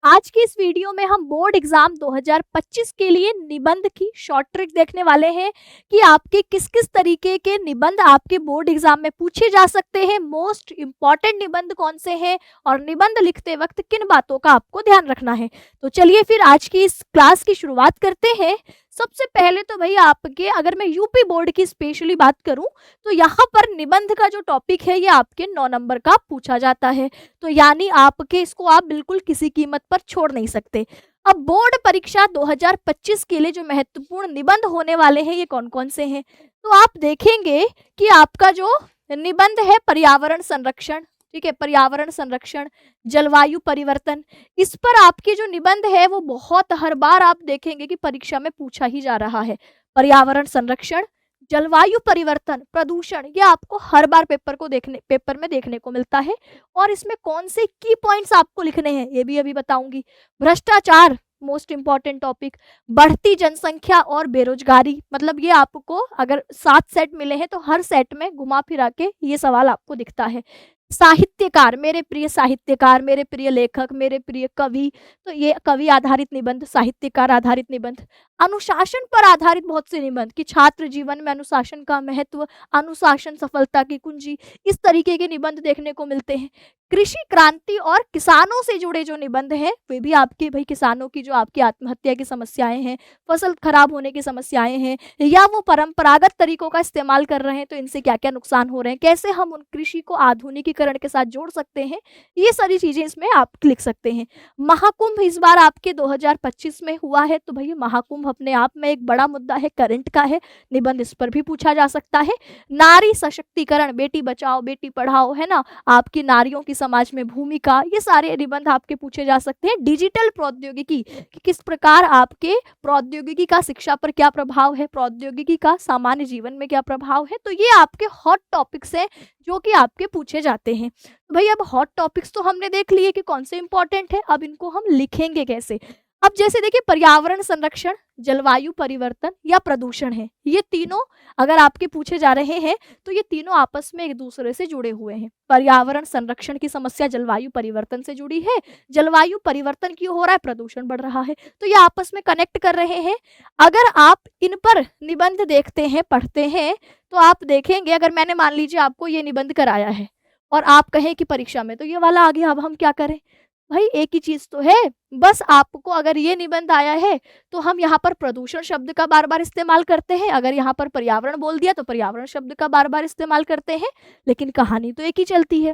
आज की इस वीडियो में हम बोर्ड एग्जाम 2025 के लिए निबंध की शॉर्ट ट्रिक देखने वाले हैं कि आपके किस किस तरीके के निबंध आपके बोर्ड एग्जाम में पूछे जा सकते हैं, मोस्ट इम्पॉर्टेंट निबंध कौन से हैं और निबंध लिखते वक्त किन बातों का आपको ध्यान रखना है। तो चलिए फिर आज की इस क्लास की शुरुआत करते हैं। सबसे पहले तो भैया आपके, अगर मैं यूपी बोर्ड की स्पेशली बात करूं तो यहाँ पर निबंध का जो टॉपिक है ये आपके 9 नंबर का पूछा जाता है। तो यानी आपके इसको आप बिल्कुल किसी कीमत पर छोड़ नहीं सकते। अब बोर्ड परीक्षा 2025 के लिए जो महत्वपूर्ण निबंध होने वाले हैं ये कौन कौन से हैं, तो आप देखेंगे कि आपका जो निबंध है पर्यावरण संरक्षण, ठीक है, पर्यावरण संरक्षण, जलवायु परिवर्तन, इस पर आपके जो निबंध है वो बहुत हर बार आप देखेंगे कि परीक्षा में पूछा ही जा रहा है। पर्यावरण संरक्षण, जलवायु परिवर्तन, प्रदूषण, ये आपको हर बार पेपर में देखने को मिलता है। और इसमें कौन से की पॉइंट्स आपको लिखने हैं ये भी अभी बताऊंगी। भ्रष्टाचार, मोस्ट इंपॉर्टेंट टॉपिक, बढ़ती जनसंख्या और बेरोजगारी, मतलब ये आपको अगर 7 सेट मिले हैं तो हर सेट में घुमा फिरा के ये सवाल आपको दिखता है। साहित्यकार, मेरे प्रिय साहित्यकार, मेरे प्रिय लेखक, मेरे प्रिय कवि, तो ये कवि आधारित निबंध, साहित्यकार आधारित निबंध। अनुशासन पर आधारित बहुत से निबंध कि छात्र जीवन में अनुशासन का महत्व, अनुशासन सफलता की कुंजी, इस तरीके के निबंध देखने को मिलते हैं। कृषि क्रांति और किसानों से जुड़े जो निबंध हैं वे भी आपके, भाई किसानों की जो आपकी आत्महत्या की समस्याएं हैं, फसल खराब होने की समस्याएं हैं, या वो परंपरागत तरीकों का इस्तेमाल कर रहे हैं तो इनसे क्या क्या नुकसान हो रहे हैं, कैसे हम उन कृषि को आधुनिकीकरण के साथ जोड़ सकते हैं, ये सारी चीजें इसमें आप लिख सकते हैं। महाकुंभ इस बार आपके 2025 में हुआ है, तो भैया महाकुंभ अपने आप में एक बड़ा मुद्दा है, करंट का है, निबंध इस पर भी पूछा जा सकता है। नारी सशक्तिकरण, बेटी बचाओ बेटी पढ़ाओ, है ना, आपकी नारियों की समाज में भूमिका, ये सारे निबंध आपके पूछे जा सकते हैं। डिजिटल प्रौद्योगिकी कि किस प्रकार आपके प्रौद्योगिकी का शिक्षा पर क्या प्रभाव है, प्रौद्योगिकी का सामान्य जीवन में क्या प्रभाव है, तो ये आपके हॉट टॉपिक्स हैं जो कि आपके पूछे जाते हैं। तो भाई अब हॉट टॉपिक्स तो हमने देख लिए कि कौन से इंपॉर्टेंट है, अब इनको हम लिखेंगे कैसे। अब जैसे देखिए पर्यावरण संरक्षण, जलवायु परिवर्तन या प्रदूषण है, ये तीनों अगर आपके पूछे जा रहे हैं तो ये तीनों आपस में एक दूसरे से जुड़े हुए हैं। पर्यावरण संरक्षण की समस्या जलवायु परिवर्तन से जुड़ी है, जलवायु परिवर्तन क्यों हो रहा है, प्रदूषण बढ़ रहा है, तो ये आपस में कनेक्ट कर रहे हैं। अगर आप इन पर निबंध देखते हैं, पढ़ते हैं, तो आप देखेंगे, अगर मैंने मान लीजिए आपको ये निबंध कराया है और आप कहें कि परीक्षा में तो ये वाला आ गया, अब हम क्या करें। भाई एक ही चीज तो है, बस आपको अगर ये निबंध आया है तो हम यहाँ पर प्रदूषण शब्द का बार बार इस्तेमाल करते हैं, अगर यहाँ पर पर्यावरण बोल दिया तो पर्यावरण शब्द का बार बार इस्तेमाल करते हैं, लेकिन कहानी तो एक ही चलती है।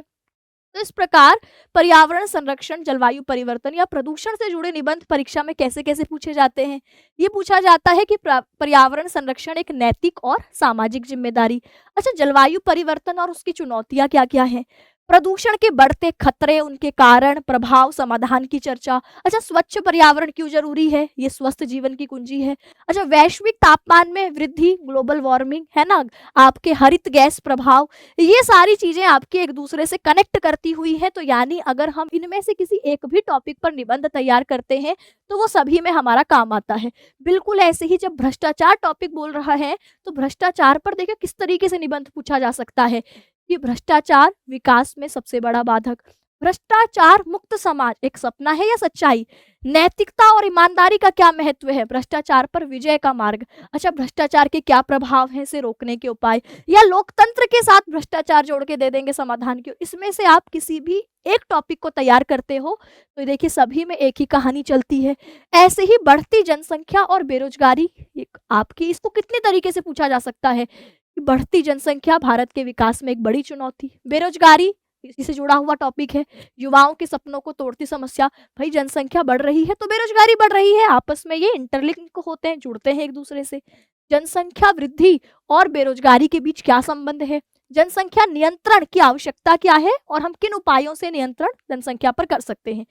तो इस प्रकार पर्यावरण संरक्षण, जलवायु परिवर्तन या प्रदूषण से जुड़े निबंध परीक्षा में कैसे कैसे पूछे जाते हैं। ये पूछा जाता है कि पर्यावरण संरक्षण एक नैतिक और सामाजिक जिम्मेदारी। अच्छा, जलवायु परिवर्तन और उसकी चुनौतियां क्या क्या हैं, प्रदूषण के बढ़ते खतरे, उनके कारण, प्रभाव, समाधान की चर्चा। अच्छा, स्वच्छ पर्यावरण क्यों जरूरी है, ये स्वस्थ जीवन की कुंजी है। अच्छा, वैश्विक तापमान में वृद्धि, ग्लोबल वार्मिंग, है ना, आपके हरित गैस प्रभाव, ये सारी चीजें आपके एक दूसरे से कनेक्ट करती हुई है। तो यानी अगर हम इनमें से किसी एक भी टॉपिक पर निबंध तैयार करते हैं तो वो सभी में हमारा काम आता है। बिल्कुल ऐसे ही जब भ्रष्टाचार टॉपिक बोल रहा है तो भ्रष्टाचार पर देखिए किस तरीके से निबंध पूछा जा सकता है कि भ्रष्टाचार विकास में सबसे बड़ा बाधक, भ्रष्टाचार मुक्त समाज एक सपना है या सच्चाई, नैतिकता और ईमानदारी का क्या महत्व है, भ्रष्टाचार पर विजय का मार्ग। अच्छा, भ्रष्टाचार के क्या प्रभाव हैं, इसे रोकने के उपाय, या लोकतंत्र के साथ भ्रष्टाचार जोड़ के दे देंगे समाधान क्यों। इसमें से आप किसी भी एक टॉपिक को तैयार करते हो तो देखिए सभी में एक ही कहानी चलती है। ऐसे ही बढ़ती जनसंख्या और बेरोजगारी, आपकी इसको कितने तरीके से पूछा जा सकता है कि बढ़ती जनसंख्या भारत के विकास में एक बड़ी चुनौती, बेरोजगारी इसी से जुड़ा हुआ टॉपिक है, युवाओं के सपनों को तोड़ती समस्या। भाई जनसंख्या बढ़ रही है तो बेरोजगारी बढ़ रही है, आपस में ये इंटरलिंक होते हैं, जुड़ते हैं एक दूसरे से। जनसंख्या वृद्धि और बेरोजगारी के बीच क्या संबंध है, जनसंख्या नियंत्रण की आवश्यकता क्या है और हम किन उपायों से नियंत्रण जनसंख्या पर कर सकते हैं।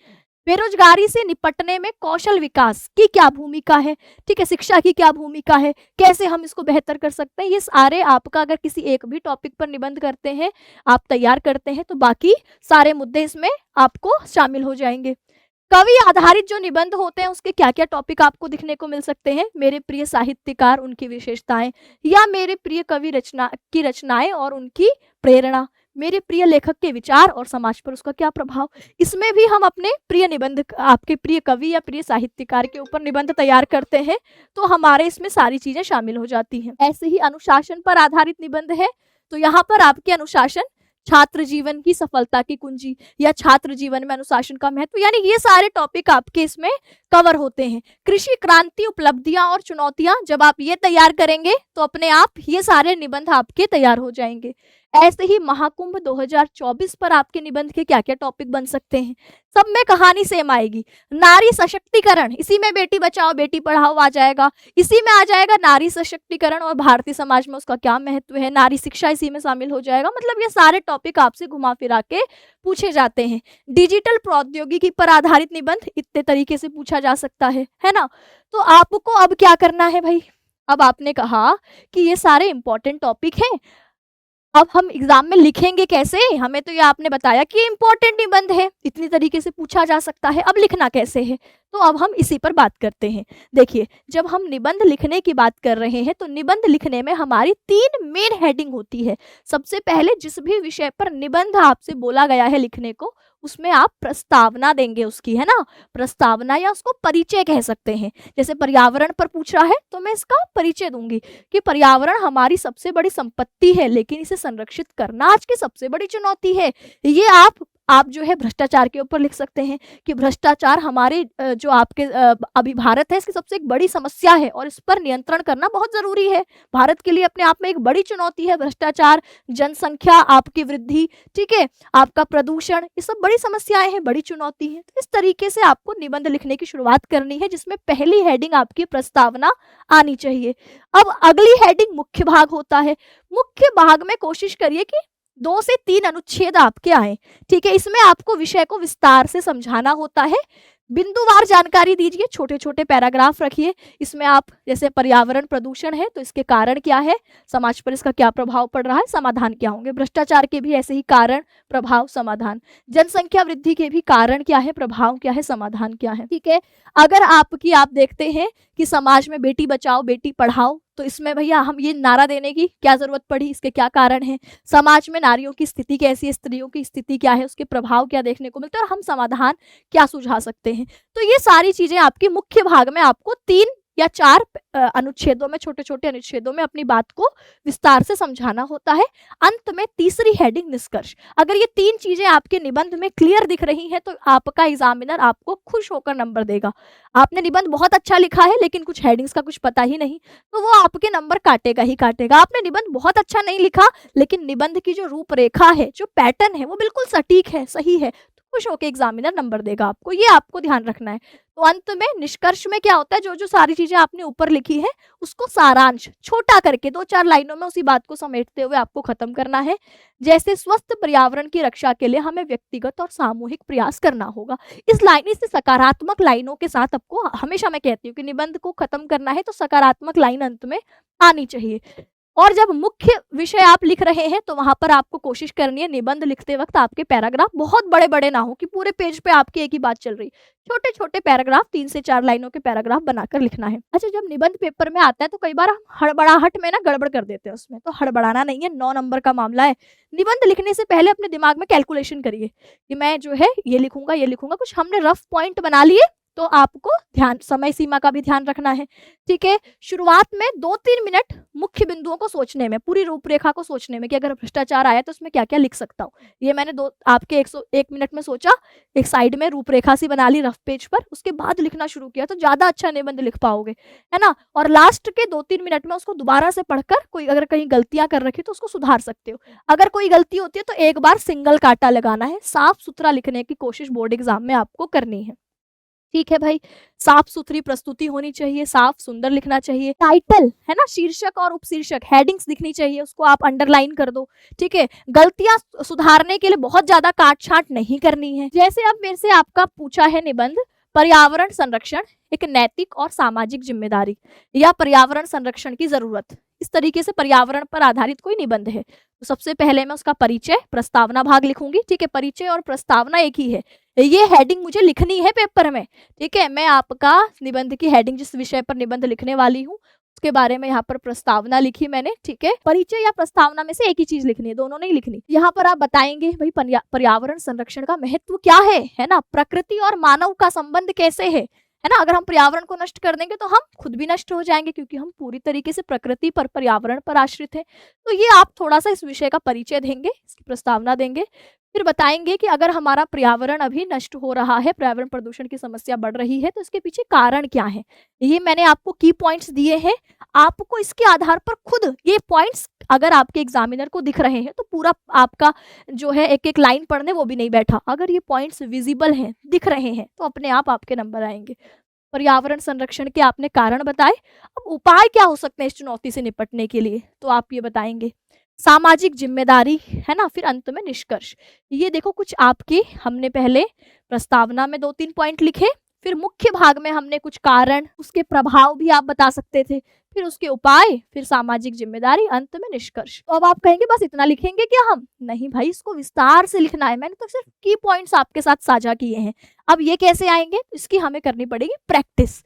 बेरोजगारी से निपटने में कौशल विकास की क्या भूमिका है, ठीक है, शिक्षा की क्या भूमिका है, कैसे हम इसको बेहतर कर सकते हैं। ये सारे आपका अगर किसी एक भी टॉपिक पर निबंध करते हैं, आप तैयार करते हैं, तो बाकी सारे मुद्दे इसमें आपको शामिल हो जाएंगे। कवि आधारित जो निबंध होते हैं उसके क्या क्या टॉपिक आपको दिखने को मिल सकते हैं, मेरे प्रिय साहित्यकार, उनकी विशेषताएं, या मेरे प्रिय कवि रचनाएं और उनकी प्रेरणा, मेरे प्रिय लेखक के विचार और समाज पर उसका क्या प्रभाव। इसमें भी हम अपने प्रिय निबंध, आपके प्रिय कवि या प्रिय साहित्यकार के ऊपर निबंध तैयार करते हैं, तो हमारे इसमें सारी चीजें शामिल हो जाती हैं। ऐसे ही अनुशासन पर आधारित निबंध है, तो यहाँ पर आपके अनुशासन, छात्र जीवन की सफलता की कुंजी या छात्र जीवन में अनुशासन का महत्व, यानी ये सारे टॉपिक आपके इसमें कवर होते हैं। कृषि क्रांति, उपलब्धियां और चुनौतियां, जब आप ये तैयार करेंगे तो अपने आप ये सारे निबंध आपके तैयार हो जाएंगे। ऐसे ही महाकुंभ 2024 पर आपके निबंध के क्या क्या टॉपिक बन सकते हैं, सब में कहानी सेम आएगी। नारी सशक्तिकरण, इसी में बेटी बचाओ बेटी पढ़ाओ आ जाएगा, इसी में आ जाएगा नारी सशक्तिकरण और भारतीय समाज में उसका क्या महत्व है, नारी शिक्षा इसी में शामिल हो जाएगा। मतलब ये सारे टॉपिक आपसे घुमा फिरा के पूछे जाते हैं। डिजिटल प्रौद्योगिकी पर आधारित निबंध इतने तरीके से पूछा जा सकता है ना। तो आपको अब क्या करना है भाई, अब आपने कहा कि ये सारे इंपॉर्टेंट टॉपिक हैं, अब हम एग्जाम में लिखेंगे कैसे, हमें तो ये आपने बताया कि इंपॉर्टेंट निबंध है, इतनी तरीके से पूछा जा सकता है, अब लिखना कैसे है, तो अब हम इसी पर बात करते हैं। देखिए, जब हम निबंध लिखने की बात कर रहे हैं तो निबंध लिखने में हमारी 3 मेन हेडिंग होती है। सबसे पहले जिस भी विषय पर निबंध आपसे बोला गया है लिखने को, उसमें आप प्रस्तावना देंगे उसकी, है ना, प्रस्तावना या उसको परिचय कह सकते हैं। जैसे पर्यावरण पर पूछ रहा है तो मैं इसका परिचय दूंगी कि पर्यावरण हमारी सबसे बड़ी संपत्ति है, लेकिन इसे संरक्षित करना आज की सबसे बड़ी चुनौती है। ये आप जो है भ्रष्टाचार के ऊपर लिख सकते हैं कि भ्रष्टाचार हमारे जो आपके अभी भारत है इसकी सबसे एक बड़ी समस्या है और इस पर नियंत्रण करना बहुत जरूरी है। भारत के लिए अपने आप में एक बड़ी चुनौती है भ्रष्टाचार, जनसंख्या आपकी वृद्धि, ठीक है, आपका प्रदूषण, ये सब बड़ी समस्याएं हैं, बड़ी चुनौती है। तो इस तरीके से आपको निबंध लिखने की शुरुआत करनी है, जिसमें पहली हेडिंग आपकी प्रस्तावना आनी चाहिए। अब अगली हेडिंग मुख्य भाग होता है। मुख्य भाग में कोशिश करिए कि 2 से 3 अनुच्छेद आपके आए, ठीक है। इसमें आपको विषय को विस्तार से समझाना होता है, बिंदुवार जानकारी दीजिए, छोटे छोटे पैराग्राफ रखिए। इसमें आप जैसे पर्यावरण प्रदूषण है तो इसके कारण क्या है, समाज पर इसका क्या प्रभाव पड़ रहा है, समाधान क्या होंगे। भ्रष्टाचार के भी ऐसे ही कारण, प्रभाव, समाधान। जनसंख्या वृद्धि के भी कारण क्या है, प्रभाव क्या है, समाधान क्या है, ठीक है। अगर आप देखते हैं कि समाज में बेटी बचाओ बेटी पढ़ाओ, तो इसमें भैया हम ये नारा देने की क्या जरूरत पड़ी, इसके क्या कारण है, समाज में नारियों की स्थिति कैसी है, स्त्रियों की स्थिति क्या है, उसके प्रभाव क्या देखने को मिलते हैं और हम समाधान क्या सुझा सकते हैं। तो ये सारी चीजें आपकी मुख्य भाग में आपको 3 या 4 अनुच्छेदों में, छोटे छोटे अनुच्छेदों में अपनी बात को विस्तार से समझाना होता है। अंत में तीसरी हेडिंग निष्कर्ष। अगर ये 3 चीजें आपके निबंध में क्लियर दिख रही हैं तो आपका एग्जामिनर आपको खुश होकर नंबर देगा। आपने निबंध बहुत अच्छा लिखा है लेकिन कुछ हेडिंग्स का कुछ पता ही नहीं, तो वो आपके नंबर काटेगा ही काटेगा। आपने निबंध बहुत अच्छा नहीं लिखा लेकिन निबंध की जो रूपरेखा है, जो पैटर्न है, वो बिल्कुल सटीक है, सही है, खुश होकर एग्जामिनर नंबर देगा आपको। ये आपको ध्यान रखना है। तो अंत में निष्कर्ष में क्या होता है, जो जो सारी चीजें आपने ऊपर लिखी है उसको सारांश छोटा करके 2-4 लाइनों में उसी बात को समेटते हुए आपको खत्म करना है। जैसे स्वस्थ पर्यावरण की रक्षा के लिए हमें व्यक्तिगत और सामूहिक प्रयास करना होगा। इस सकारात्मक लाइनों के साथ आपको, हमेशा मैं कहती हूँ कि निबंध को खत्म करना है तो सकारात्मक लाइन अंत में आनी चाहिए। और जब मुख्य विषय आप लिख रहे हैं तो वहां पर आपको कोशिश करनी है निबंध लिखते वक्त आपके पैराग्राफ बहुत बड़े बड़े ना हो कि पूरे पेज पे आपकी एक ही बात चल रही, छोटे छोटे पैराग्राफ 3 से 4 लाइनों के पैराग्राफ बनाकर लिखना है। अच्छा, जब निबंध पेपर में आता है तो कई बार हम हड़बड़ाहट में ना गड़बड़ कर देते हैं उसमें, तो हड़बड़ाना नहीं है, 9 नंबर का मामला है। निबंध लिखने से पहले अपने दिमाग में कैलकुलेशन करिए कि मैं जो है ये लिखूंगा, कुछ हमने रफ पॉइंट बना लिए, तो आपको ध्यान, समय सीमा का भी ध्यान रखना है, ठीक है। शुरुआत में 2-3 मिनट मुख्य बिंदुओं को सोचने में, पूरी रूपरेखा को सोचने में कि अगर भ्रष्टाचार आया तो उसमें क्या क्या लिख सकता हूँ, ये मैंने आपके 101 मिनट में सोचा, एक साइड में रूपरेखा सी बना ली रफ पेज पर, उसके बाद लिखना शुरू किया तो ज्यादा अच्छा निबंध लिख पाओगे, है ना। और लास्ट के 2-3 मिनट में उसको दोबारा से पढ़कर कोई अगर कहीं गलतियां कर रखी तो उसको सुधार सकते हो। अगर कोई गलती होती है तो एक बार सिंगल कांटा लगाना है, साफ सुथरा लिखने की कोशिश बोर्ड एग्जाम में आपको करनी है, ठीक है भाई। साफ सुथरी प्रस्तुति होनी चाहिए, साफ सुंदर लिखना चाहिए। टाइटल है ना, शीर्षक और उपशीर्षक, हेडिंग्स दिखनी चाहिए, उसको आप अंडरलाइन कर दो, ठीक है। गलतियां सुधारने के लिए बहुत ज्यादा काट छांट नहीं करनी है। जैसे अब मेरे से आपका पूछा है निबंध, पर्यावरण संरक्षण एक नैतिक और सामाजिक जिम्मेदारी या पर्यावरण संरक्षण की जरूरत, इस तरीके से पर्यावरण पर आधारित कोई निबंध है। तो सबसे पहले मैं उसका परिचय, प्रस्तावना भाग लिखूंगी, ठीक है। परिचय और प्रस्तावना एक ही है, ये हेडिंग मुझे लिखनी है पेपर में, ठीक है। मैं आपका निबंध की हेडिंग, जिस विषय पर निबंध लिखने वाली हूँ उसके बारे में यहाँ पर प्रस्तावना लिखी मैंने, ठीक है। परिचय या प्रस्तावना में से एक ही चीज लिखनी है, दोनों नहीं लिखनी। यहाँ पर आप बताएंगे भाई पर्यावरण संरक्षण का महत्व क्या है ना, प्रकृति और मानव का संबंध कैसे है ना। अगर हम पर्यावरण को नष्ट कर देंगे तो हम खुद भी नष्ट हो जाएंगे, क्योंकि हम पूरी तरीके से प्रकृति पर, पर्यावरण पर आश्रित हैं। तो ये आप थोड़ा सा इस विषय का परिचय देंगे, इसकी प्रस्तावना देंगे। फिर बताएंगे कि अगर हमारा पर्यावरण अभी नष्ट हो रहा है, पर्यावरण प्रदूषण की समस्या बढ़ रही है, तो इसके पीछे कारण क्या है। ये मैंने आपको की पॉइंट्स दिए हैं, आपको इसके आधार पर खुद ये पॉइंट्स अगर आपके एग्जामिनर को दिख रहे हैं तो पूरा आपका जो है एक एक लाइन पढ़ने वो भी नहीं बैठा, अगर ये पॉइंट्स विजिबल हैं, दिख रहे हैं, तो अपने आप आपके नंबर आएंगे। पर्यावरण संरक्षण के आपने कारण बताए, अब उपाय क्या हो सकते हैं इस चुनौती से निपटने के लिए, तो आप ये बताएंगे। सामाजिक जिम्मेदारी, है ना, फिर अंत में निष्कर्ष। ये देखो कुछ आपके हमने पहले प्रस्तावना में 2-3 पॉइंट लिखे, फिर मुख्य भाग में हमने कुछ कारण, उसके प्रभाव भी आप बता सकते थे, फिर उसके उपाय, फिर सामाजिक जिम्मेदारी, अंत में निष्कर्ष। तो अब आप कहेंगे बस इतना लिखेंगे क्या हम? नहीं भाई, इसको विस्तार से लिखना है। मैंने तो सिर्फ की पॉइंट्स आपके साथ साझा किए हैं। अब ये कैसे आएंगे, इसकी हमें करनी पड़ेगी प्रैक्टिस।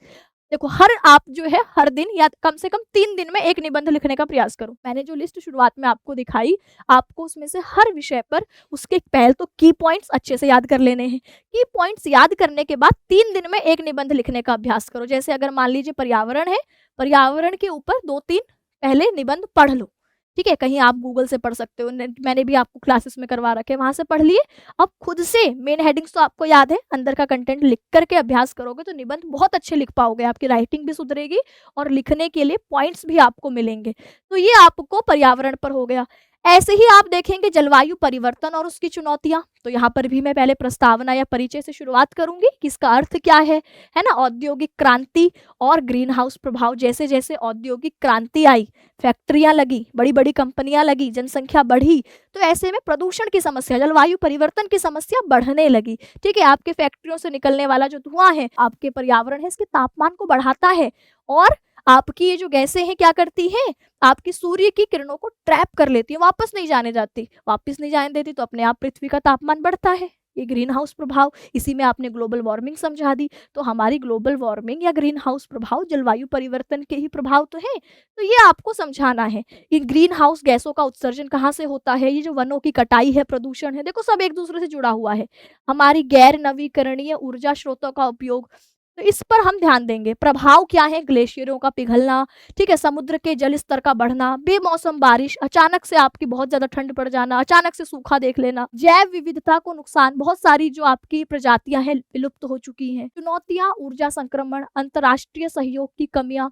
देखो आप जो है हर दिन या कम से कम 3 दिन में एक निबंध लिखने का प्रयास करो। मैंने जो लिस्ट शुरुआत में आपको दिखाई, आपको उसमें से हर विषय पर उसके पहले तो की पॉइंट्स अच्छे से याद कर लेने हैं। की पॉइंट्स याद करने के बाद 3 दिन में एक निबंध लिखने का अभ्यास करो। जैसे अगर मान लीजिए पर्यावरण है, पर्यावरण के ऊपर 2-3 पहले निबंध पढ़ लो, ठीक है। कहीं आप गूगल से पढ़ सकते हो, मैंने भी आपको क्लासेस में करवा रखे, वहां से पढ़ लिए। अब खुद से मेन हेडिंग्स तो आपको याद है, अंदर का कंटेंट लिख करके अभ्यास करोगे तो निबंध बहुत अच्छे लिख पाओगे, आपकी राइटिंग भी सुधरेगी और लिखने के लिए पॉइंट्स भी आपको मिलेंगे। तो ये आपको पर्यावरण पर हो गया। ऐसे ही आप देखेंगे जलवायु परिवर्तन और उसकी चुनौतियां, तो यहाँ पर भी मैं पहले प्रस्तावना या परिचय से शुरुआत करूंगी कि इसका अर्थ क्या है ना। औद्योगिक क्रांति और ग्रीन हाउस प्रभाव, जैसे जैसे औद्योगिक क्रांति आई, फैक्ट्रियां लगी, बड़ी बड़ी कंपनियां लगी, जनसंख्या बढ़ी, तो ऐसे में प्रदूषण की समस्या, जलवायु परिवर्तन की समस्या बढ़ने लगी, ठीक है। आपके फैक्ट्रियों से निकलने वाला जो धुआं है, आपके पर्यावरण है, इसके तापमान को बढ़ाता है, और आपकी ये जो गैसें हैं क्या करती हैं, आपकी सूर्य की किरणों को ट्रैप कर लेती है, वापस नहीं जाने जाती, वापस नहीं जाने देती, तो अपने आप पृथ्वी का तापमान बढ़ता है। ये ग्रीन हाउस प्रभाव, इसी में आपने ग्लोबल वार्मिंग समझा दी। तो हमारी ग्लोबल वार्मिंग या ग्रीन हाउस प्रभाव जलवायु परिवर्तन के ही प्रभाव तो है, तो ये आपको समझाना है। इन ग्रीन हाउस गैसों का उत्सर्जन कहाँ से होता है, ये जो वनों की कटाई है, प्रदूषण है, देखो सब एक दूसरे से जुड़ा हुआ है। हमारी गैर नवीकरणीय ऊर्जा स्रोतों का उपयोग, तो इस पर हम ध्यान देंगे। प्रभाव क्या है, ग्लेशियरों का पिघलना, ठीक है, समुद्र के जल स्तर का बढ़ना, बेमौसम बारिश, अचानक से आपकी बहुत ज्यादा ठंड पड़ जाना, अचानक से सूखा देख लेना, जैव विविधता को नुकसान, बहुत सारी जो आपकी प्रजातियां हैं विलुप्त हो चुकी हैं, चुनौतियां, ऊर्जा संक्रमण, अंतर्राष्ट्रीय सहयोग की कमियां,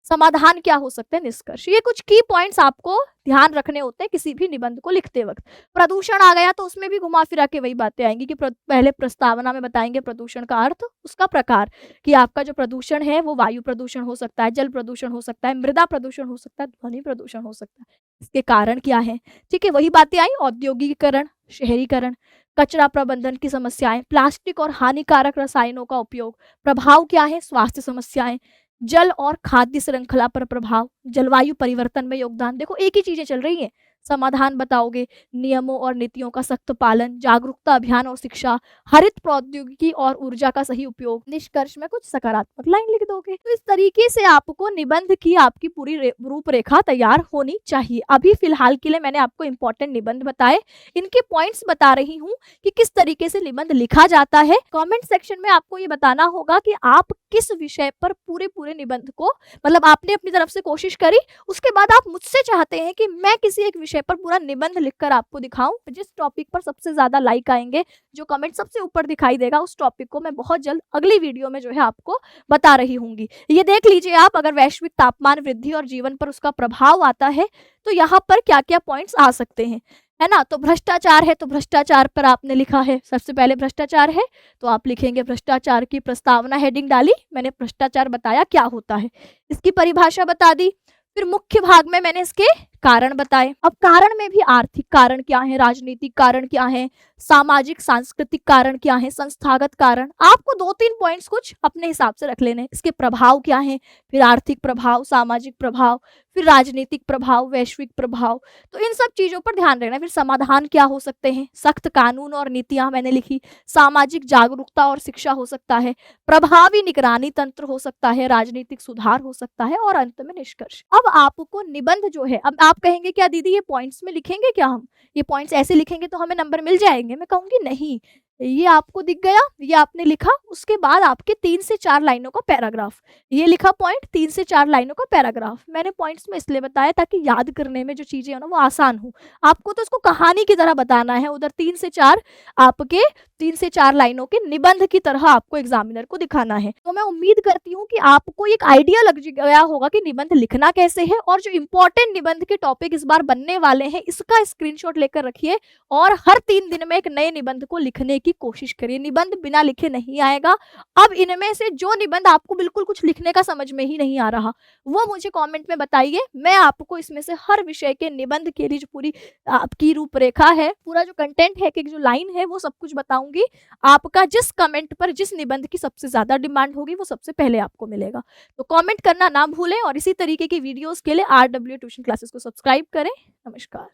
समाधान क्या हो सकते हैं, निष्कर्ष। ये कुछ की पॉइंट्स आपको ध्यान रखने होते हैं किसी भी निबंध को लिखते वक्त। प्रदूषण आ गया तो उसमें भी घुमा फिरा के वही बातें आएंगी कि पहले प्रस्तावना में बताएंगे प्रदूषण का अर्थ, उसका प्रकार, कि आपका जो प्रदूषण है वो वायु प्रदूषण हो सकता है, जल प्रदूषण हो सकता है, मृदा प्रदूषण हो सकता है, ध्वनि प्रदूषण हो सकता है, इसके कारण क्या है, ठीक है। वही बातें आई, औद्योगिकीकरण, शहरीकरण, कचरा प्रबंधन की समस्याएं, प्लास्टिक और हानिकारक रसायनों का उपयोग, प्रभाव क्या है, स्वास्थ्य समस्याएं, जल और खाद्य श्रृंखला पर प्रभाव, जलवायु परिवर्तन में योगदान, देखो एक ही चीजें चल रही हैं। समाधान बताओगे, नियमों और नीतियों का सख्त पालन, जागरूकता अभियान और शिक्षा, हरित प्रौद्योगिकी और ऊर्जा का सही उपयोग, निष्कर्ष में कुछ सकारात्मक लाइन लिख दोगे। तो इस तरीके से आपको निबंध की आपकी पूरी रूपरेखा तैयार होनी चाहिए। अभी फिलहाल के लिए मैंने आपको इंपॉर्टेंट निबंध बताए, इनके पॉइंट्स बता रही हूँ कि किस तरीके से निबंध लिखा जाता है। कमेंट सेक्शन में आपको ये बताना होगा कि आप किस विषय पर पूरे निबंध को, मतलब आपने अपनी तरफ से कोशिश करी, उसके बाद आप मुझसे चाहते हैं कि मैं किसी एक विषय पर पूरा निबंध लिखकर आपको दिखाऊं। जिस टॉपिक पर सबसे ज्यादा लाइक आएंगे, जो कमेंट सबसे ऊपर दिखाई देगा, उस टॉपिक को मैं बहुत जल्द अगली वीडियो में जो है आपको बता रही हूंगी। ये देख लीजिए आप, अगर वैश्विक तापमान वृद्धि और जीवन पर उसका प्रभाव आता है तो यहाँ पर क्या क्या पॉइंट्स आ सकते हैं, है ना। तो भ्रष्टाचार है, तो भ्रष्टाचार पर आपने लिखा है, सबसे पहले भ्रष्टाचार है तो आप लिखेंगे भ्रष्टाचार की प्रस्तावना, हेडिंग डाली, मैंने भ्रष्टाचार बताया क्या होता है, इसकी परिभाषा बता दी। फिर मुख्य भाग में मैंने इसके कारण बताएं। अब कारण में भी आर्थिक कारण क्या है, राजनीतिक कारण क्या है, सामाजिक सांस्कृतिक कारण क्या है, संस्थागत कारण, आपको 2-3 पॉइंट्स कुछ अपने हिसाब से रख लेने। इसके प्रभाव क्या है, फिर आर्थिक प्रभाव, सामाजिक प्रभाव, फिर राजनीतिक प्रभाव, वैश्विक प्रभाव, तो इन सब चीजों पर ध्यान रखना। फिर समाधान क्या हो सकते हैं, सख्त कानून और नीतियां मैंने लिखी, सामाजिक जागरूकता और शिक्षा हो सकता है, प्रभावी निगरानी तंत्र हो सकता है, राजनीतिक सुधार हो सकता है, और अंत में निष्कर्ष। अब आपको निबंध जो है, अब आप कहेंगे क्या दीदी ये पॉइंट्स में लिखेंगे क्या, हम ये पॉइंट्स ऐसे लिखेंगे तो हमें नंबर मिल जाएंगे? मैं कहूंगी नहीं, ये आपको दिख गया, ये आपने लिखा, उसके बाद आपके 3 से 4 लाइनों का पैराग्राफ, ये लिखा पॉइंट, 3 से 4 लाइनों का पैराग्राफ। मैंने पॉइंट्स में इसलिए बताया ताकि याद करने में जो चीजें है ना वो आसान हो। आपको तो उसको कहानी की तरह बताना है, उधर 3 से 4 आपके 3 से 4 लाइनों के निबंध की तरह आपको एग्जामिनर को दिखाना है। तो मैं उम्मीद करती हूँ कि आपको एक आइडिया लग गया होगा कि निबंध लिखना कैसे है, और जो इंपॉर्टेंट निबंध के टॉपिक इस बार बनने वाले हैं इसका स्क्रीनशॉट लेकर रखिए, और हर 3 दिन में एक नए निबंध को लिखने की कोशिश करिए। निबंध बिना लिखे नहीं आएगा। अब इनमें से जो निबंध आपको बिल्कुल कुछ लिखने का समझ में ही नहीं आ रहा, वो मुझे कमेंट में बताइए। मैं आपको इसमें से हर विषय के निबंध के लिए जो पूरी आपकी रूपरेखा है, पूरा जो कंटेंट है, कि जो लाइन है, वो सब कुछ बताऊंगी। आपका जिस कमेंट पर जिस निबंध की सबसे ज्यादा डिमांड होगी वो सबसे पहले आपको मिलेगा। तो कमेंट करना ना भूलें, और इसी तरीके की वीडियोस के लिए RW ट्यूशन क्लासेस को सब्सक्राइब करें। नमस्कार।